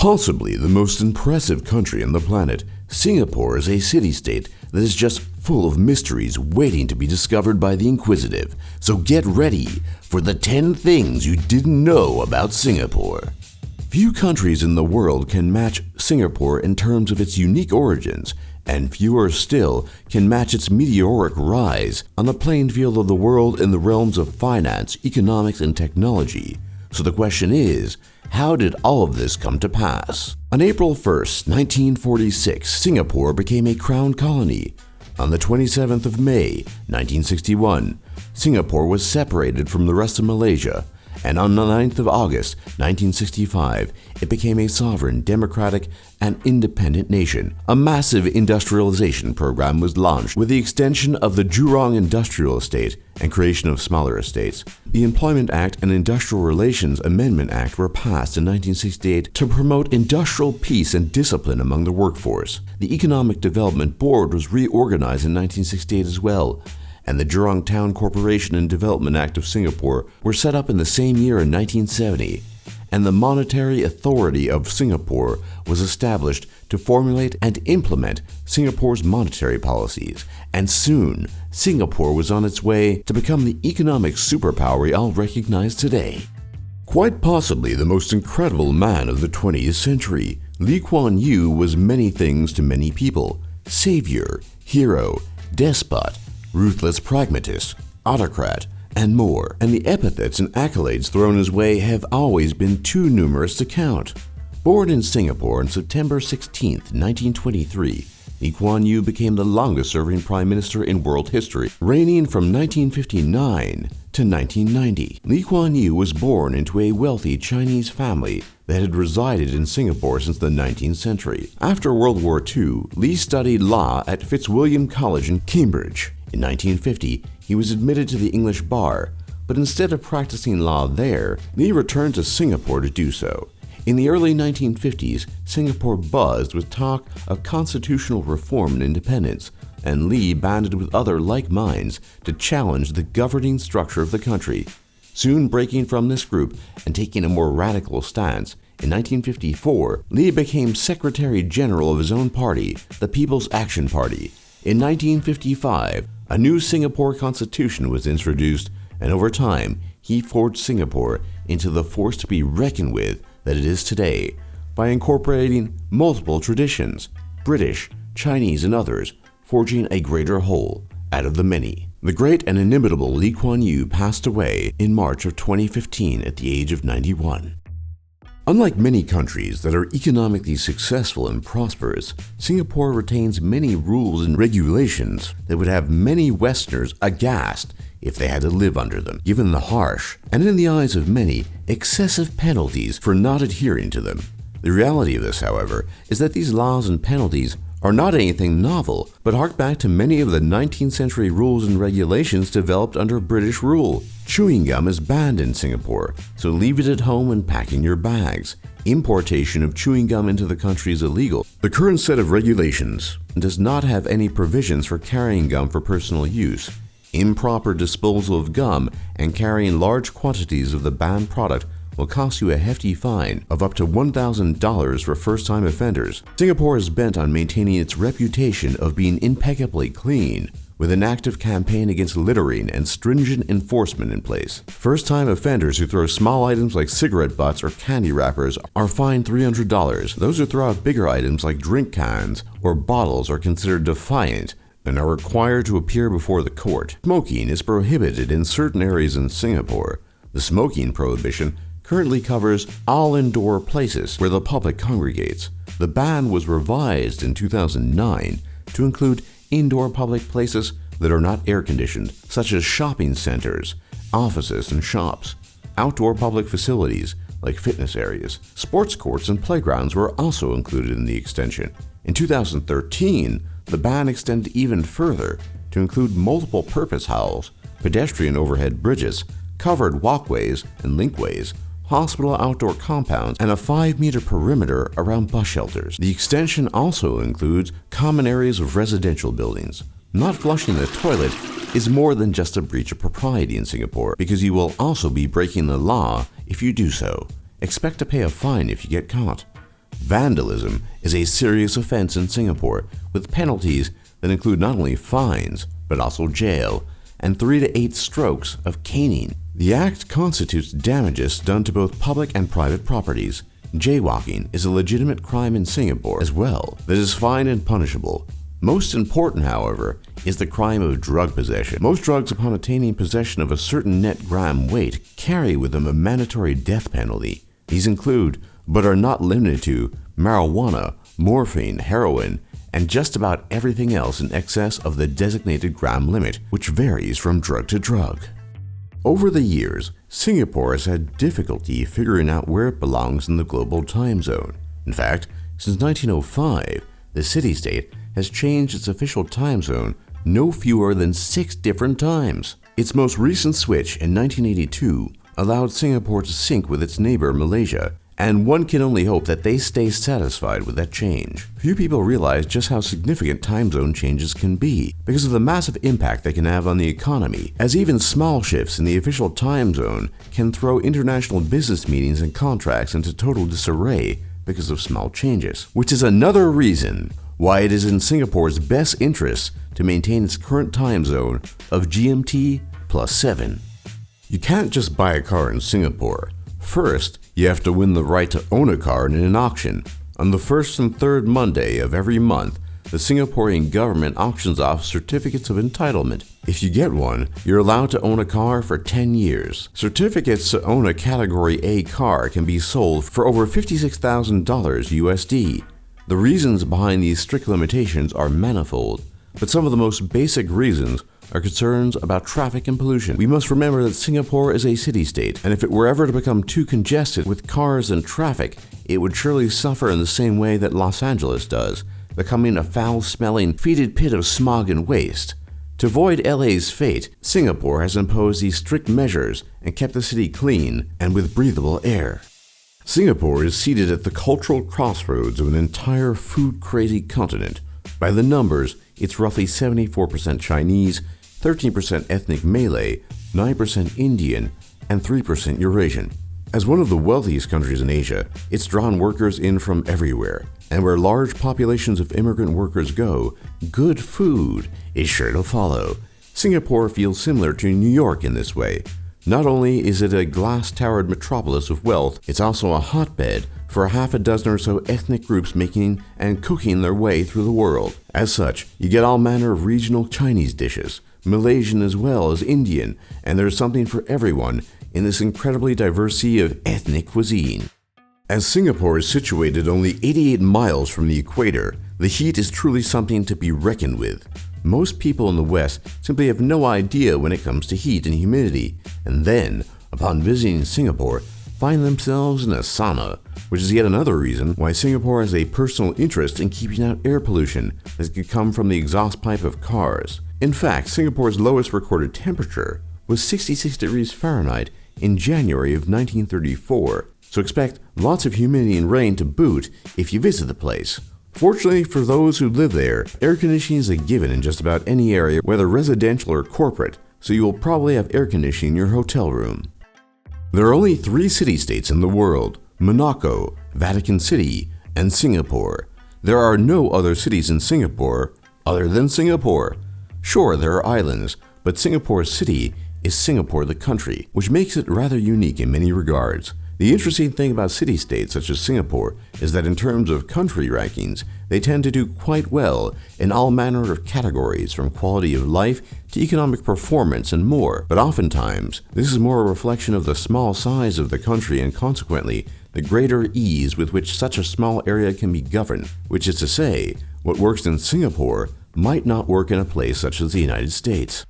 Possibly the most impressive country on the planet, Singapore is a city-state that is just full of mysteries waiting to be discovered by the inquisitive. So get ready for the 10 things you didn't know about Singapore. Few countries in the world can match Singapore in terms of its unique origins, and fewer still can match its meteoric rise on the playing field of the world in the realms of finance, economics, and technology. So the question is, how did all of this come to pass? On April 1st, 1946, Singapore became a crown colony. On the 27th of May, 1961, Singapore was separated from the rest of Malaysia, and on the 9th of August, 1965, it became a sovereign, democratic, and independent nation. A massive industrialization program was launched with the extension of the Jurong Industrial Estate and creation of smaller estates. The Employment Act and Industrial Relations Amendment Act were passed in 1968 to promote industrial peace and discipline among the workforce. The Economic Development Board was reorganized in 1968 as well, and the Jurong Town Corporation and Development Act of Singapore were set up in the same year in 1970, and the Monetary Authority of Singapore was established to formulate and implement Singapore's monetary policies, and soon Singapore was on its way to become the economic superpower we all recognize today. Quite possibly the most incredible man of the 20th century, Kuan Yew was many things to many people: savior, hero, despot, ruthless pragmatist, autocrat, and more, and the epithets and accolades thrown his way have always been too numerous to count. Born in Singapore on September 16, 1923, Kuan Yew became the longest-serving prime minister in world history, reigning from 1959 to 1990. Kuan Yew was born into a wealthy Chinese family that had resided in Singapore since the 19th century. After World War II, Lee studied law at Fitzwilliam College in Cambridge. In 1950, he was admitted to the English bar, but instead of practicing law there, Lee returned to Singapore to do so. In the early 1950s, Singapore buzzed with talk of constitutional reform and independence, and Lee banded with other like minds to challenge the governing structure of the country. Soon breaking from this group and taking a more radical stance, in 1954, Lee became Secretary General of his own party, the People's Action Party. In 1955, a new Singapore Constitution was introduced, and over time, he forged Singapore into the force to be reckoned with that it is today by incorporating multiple traditions, British, Chinese, and others, forging a greater whole out of the many. The great and inimitable Kuan Yew passed away in March of 2015 at the age of 91. Unlike many countries that are economically successful and prosperous, Singapore retains many rules and regulations that would have many Westerners aghast if they had to live under them, given the harsh, and in the eyes of many, excessive penalties for not adhering to them. The reality of this, however, is that these laws and penalties are not anything novel, but hark back to many of the 19th century rules and regulations developed under British rule. Chewing gum is banned in Singapore, so leave it at home and pack in your bags. Importation of chewing gum into the country is illegal. The current set of regulations does not have any provisions for carrying gum for personal use. Improper disposal of gum and carrying large quantities of the banned product will cost you a hefty fine of up to $1,000 for first-time offenders. Singapore is bent on maintaining its reputation of being impeccably clean, with an active campaign against littering and stringent enforcement in place. First-time offenders who throw small items like cigarette butts or candy wrappers are fined $300. Those who throw out bigger items like drink cans or bottles are considered defiant and are required to appear before the court. Smoking is prohibited in certain areas in Singapore. The smoking prohibition currently covers all indoor places where the public congregates. The ban was revised in 2009 to include indoor public places that are not air-conditioned, such as shopping centers, offices and shops. Outdoor public facilities, like fitness areas, sports courts, and playgrounds were also included in the extension. In 2013, the ban extended even further to include multiple purpose halls, pedestrian overhead bridges, covered walkways and linkways, hospital outdoor compounds, and a 5-meter perimeter around bus shelters. The extension also includes common areas of residential buildings. Not flushing the toilet is more than just a breach of propriety in Singapore, because you will also be breaking the law if you do so. Expect to pay a fine if you get caught. Vandalism is a serious offense in Singapore, with penalties that include not only fines, but also jail, and 3 to 8 strokes of caning. The act constitutes damages done to both public and private properties. Jaywalking is a legitimate crime in Singapore as well that is fined and punishable. Most important, however, is the crime of drug possession. Most drugs, upon attaining possession of a certain net gram weight, carry with them a mandatory death penalty. These include, but are not limited to, marijuana, morphine, heroin, and just about everything else in excess of the designated gram limit, which varies from drug to drug. Over the years, Singapore has had difficulty figuring out where it belongs in the global time zone. In fact, since 1905, the city-state has changed its official time zone no fewer than 6 different times. Its most recent switch in 1982 allowed Singapore to sync with its neighbor Malaysia, and one can only hope that they stay satisfied with that change. Few people realize just how significant time zone changes can be because of the massive impact they can have on the economy, as even small shifts in the official time zone can throw international business meetings and contracts into total disarray because of small changes, which is another reason why it is in Singapore's best interest to maintain its current time zone of GMT +7. You can't just buy a car in Singapore. First, you have to win the right to own a car in an auction. On the first and third Monday of every month, the Singaporean government auctions off certificates of entitlement. If you get one, you're allowed to own a car for 10 years. Certificates to own a Category A car can be sold for over $56,000 USD. The reasons behind these strict limitations are manifold, but some of the most basic reasons are concerns about traffic and pollution. We must remember that Singapore is a city-state, and if it were ever to become too congested with cars and traffic, it would surely suffer in the same way that Los Angeles does, becoming a foul-smelling, fetid pit of smog and waste. To avoid LA's fate, Singapore has imposed these strict measures and kept the city clean and with breathable air. Singapore is seated at the cultural crossroads of an entire food-crazy continent. By the numbers, it's roughly 74% Chinese, 13% ethnic Malay, 9% Indian, and 3% Eurasian. As one of the wealthiest countries in Asia, it's drawn workers in from everywhere. And where large populations of immigrant workers go, good food is sure to follow. Singapore feels similar to New York in this way. Not only is it a glass-towered metropolis of wealth, it's also a hotbed for half a dozen or so ethnic groups making and cooking their way through the world. As such, you get all manner of regional Chinese dishes, Malaysian as well as Indian, and there's something for everyone in this incredibly diverse sea of ethnic cuisine. As Singapore is situated only 88 miles from the equator, the heat is truly something to be reckoned with. Most people in the West simply have no idea when it comes to heat and humidity, and then, upon visiting Singapore, find themselves in a sauna, which is yet another reason why Singapore has a personal interest in keeping out air pollution that could come from the exhaust pipe of cars. In fact, Singapore's lowest recorded temperature was 66 degrees Fahrenheit in January of 1934, so expect lots of humidity and rain to boot if you visit the place. Fortunately for those who live there, air conditioning is a given in just about any area, whether residential or corporate, so you will probably have air conditioning in your hotel room. There are only 3 city-states in the world: Monaco, Vatican City, and Singapore. There are no other cities in Singapore other than Singapore. Sure, there are islands, but Singapore City is Singapore the country, which makes it rather unique in many regards. The interesting thing about city-states such as Singapore is that in terms of country rankings, they tend to do quite well in all manner of categories, from quality of life to economic performance and more. But oftentimes, this is more a reflection of the small size of the country and consequently the greater ease with which such a small area can be governed, which is to say, what works in Singapore might not work in a place such as the United States.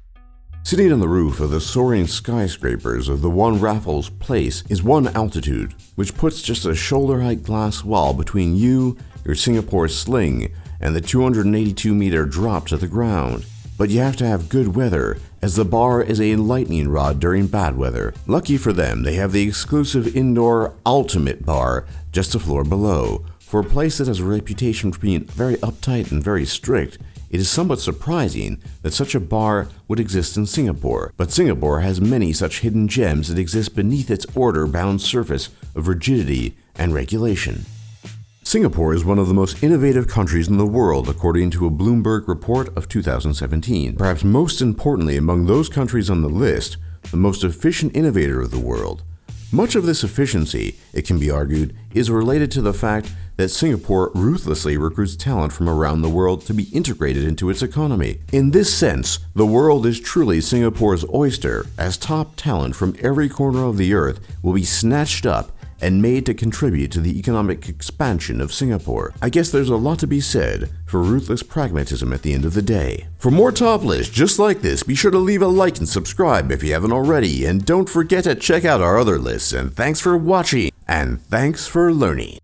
Sitting on the roof of the soaring skyscrapers of the One Raffles Place is one altitude, which puts just a shoulder-height glass wall between you, your Singapore sling, and the 282-meter drop to the ground. But you have to have good weather, as the bar is a lightning rod during bad weather. Lucky for them, they have the exclusive indoor Ultimate Bar just a floor below. For a place that has a reputation for being very uptight and very strict, it is somewhat surprising that such a bar would exist in Singapore, but Singapore has many such hidden gems that exist beneath its order-bound surface of rigidity and regulation. Singapore is one of the most innovative countries in the world, according to a Bloomberg report of 2017. Perhaps most importantly, among those countries on the list, the most efficient innovator of the world. Much of this efficiency, it can be argued, is related to the fact that Singapore ruthlessly recruits talent from around the world to be integrated into its economy. In this sense, the world is truly Singapore's oyster, as top talent from every corner of the earth will be snatched up and made to contribute to the economic expansion of Singapore. I guess there's a lot to be said for ruthless pragmatism at the end of the day. For more top lists just like this, be sure to leave a like and subscribe if you haven't already, and don't forget to check out our other lists. And thanks for watching, and thanks for learning.